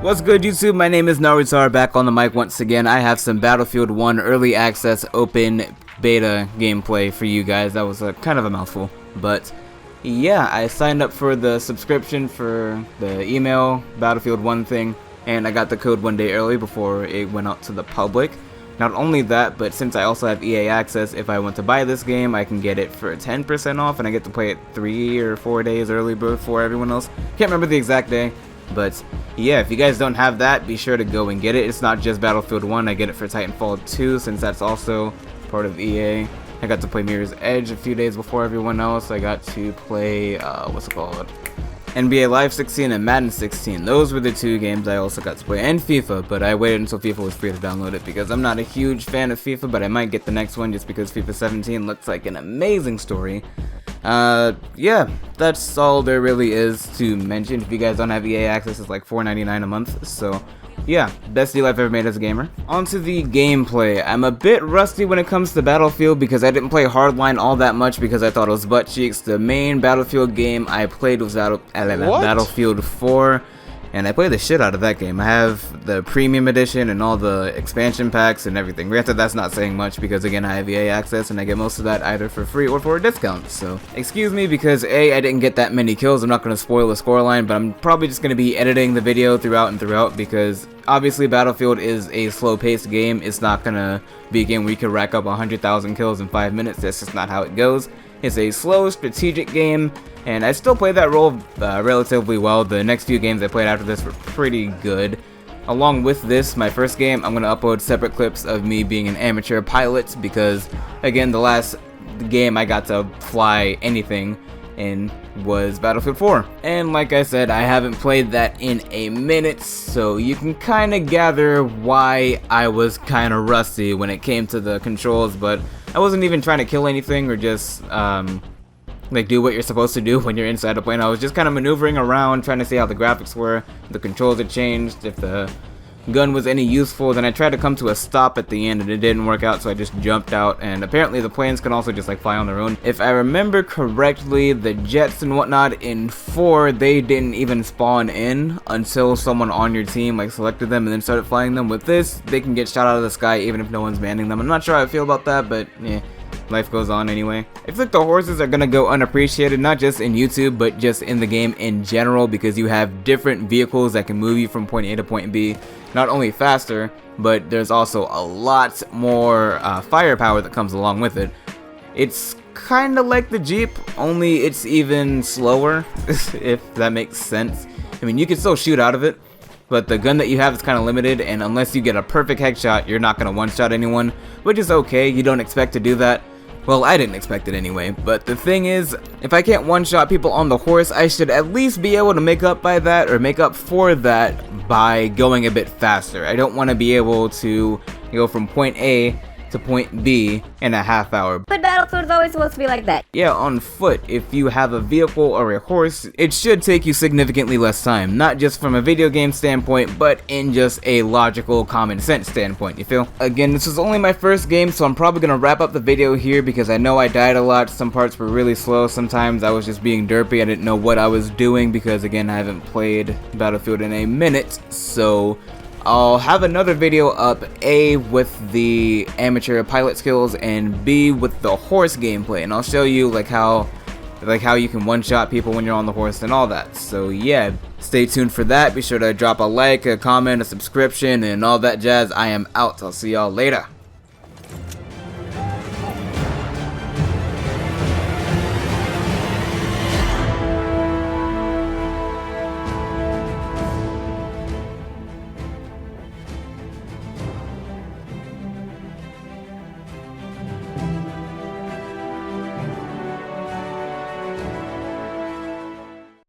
What's good, YouTube? My name is Narutar, back on the mic once again. I have some Battlefield 1 early access open beta gameplay for you guys. That was kind of a mouthful, but yeah, I signed up for the subscription for the email Battlefield 1 thing, and I got the code one day early before it went out to the public. Not only that, but since I also have EA access, if I want to buy this game, I can get it for 10% off, and I get to play it 3 or 4 days early before everyone else. Can't remember the exact day. But yeah, if you guys don't have that, be sure to go and get it. It's not just Battlefield 1, I get it for Titanfall 2 since that's also part of EA. I got to play Mirror's Edge a few days before everyone else. I got to play, what's it called? NBA Live 16 and Madden 16. Those were the 2 games I also got to play. And FIFA, but I waited until FIFA was free to download it because I'm not a huge fan of FIFA, but I might get the next one just because FIFA 17 looks like an amazing story. Yeah, that's all there really is to mention. If you guys don't have EA access, it's like $4.99 a month, so yeah, best deal I've ever made as a gamer. On to the gameplay. I'm a bit rusty when it comes to Battlefield because I didn't play Hardline all that much because I thought it was butt cheeks. The main Battlefield game I played was Battlefield 4. And I played the shit out of that game. I have the premium edition and all the expansion packs and everything. Granted, that's not saying much because again, I have EA access and I get most of that either for free or for a discount. So excuse me because A, I didn't get that many kills. I'm not going to spoil the scoreline, but I'm probably just going to be editing the video throughout and throughout because obviously Battlefield is a slow-paced game. It's not going to be a game where you can rack up 100,000 kills in 5 minutes. That's just not how it goes. It's a slow, strategic game, and I still play that role relatively well. The next few games I played after this were pretty good. Along with this, my first game, I'm going to upload separate clips of me being an amateur pilot because, again, the last game I got to fly anything in was Battlefield 4. And like I said, I haven't played that in a minute, so you can kind of gather why I was kind of rusty when it came to the controls, but I wasn't even trying to kill anything or just like do what you're supposed to do when you're inside a plane. I was just kind of maneuvering around, trying to see how the graphics were, the controls had changed, if the gun was any useful. Then I tried to come to a stop at the end and it didn't work out, so I just jumped out. And apparently the planes can also just like fly on their own. If I remember correctly, the jets and whatnot in 4, they didn't even spawn in until someone on your team like selected them and then started flying them. With this, they can get shot out of the sky even if no one's manning them. I'm not sure how I feel about that, but yeah, life goes on anyway. I feel like the horses are gonna go unappreciated, not just in YouTube, but just in the game in general, because you have different vehicles that can move you from point A to point B, not only faster, but there's also a lot more firepower that comes along with it. It's kind of like the Jeep, only it's even slower, if that makes sense. I mean, you can still shoot out of it, but the gun that you have is kind of limited, and unless you get a perfect headshot, you're not going to one-shot anyone, which is okay. You don't expect to do that. Well, I didn't expect it anyway, but the thing is, if I can't one-shot people on the horse, I should at least be able to make up by that, or make up for that by going a bit faster. I don't want to be able to go from point A to point B in a half hour. But Battlefield is always supposed to be like that. Yeah, on foot, if you have a vehicle or a horse, it should take you significantly less time. Not just from a video game standpoint, but in just a logical, common sense standpoint, you feel? Again, this was only my first game, so I'm probably gonna wrap up the video here because I know I died a lot. Some parts were really slow. Sometimes I was just being derpy. I didn't know what I was doing because, again, I haven't played Battlefield in a minute, so I'll have another video up, A, with the amateur pilot skills, and B, with the horse gameplay, and I'll show you like how you can one-shot people when you're on the horse and all that. So yeah, stay tuned for that. Be sure to drop a like, a comment, a subscription, and all that jazz. I am out. I'll see y'all later.